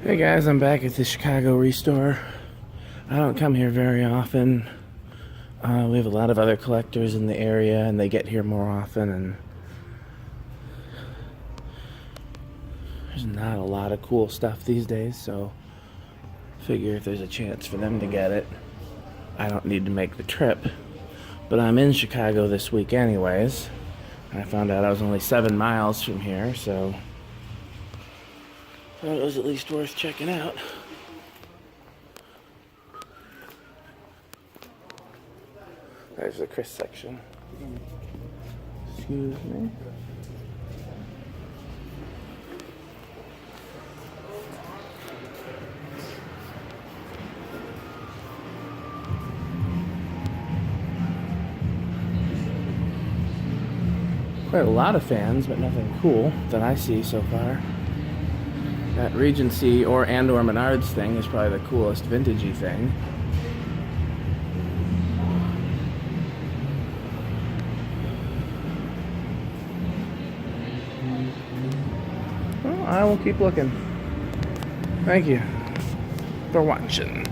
Hey guys, I'm back at the Chicago Restore. I don't come here very often. We have a lot of other collectors in the area and they get here more often, and there's not a lot of cool stuff these days, so I figure if there's a chance for them to get it, I don't need to make the trip. But I'm in Chicago this week anyways. I found out I was only 7 miles from here, so thought it was at least worth checking out. There's the Chris section. Excuse me. Quite a lot of fans, but nothing cool that I see so far. That Regency or Menards thing is probably the coolest vintagey thing. Well, I will keep looking. Thank you for watching.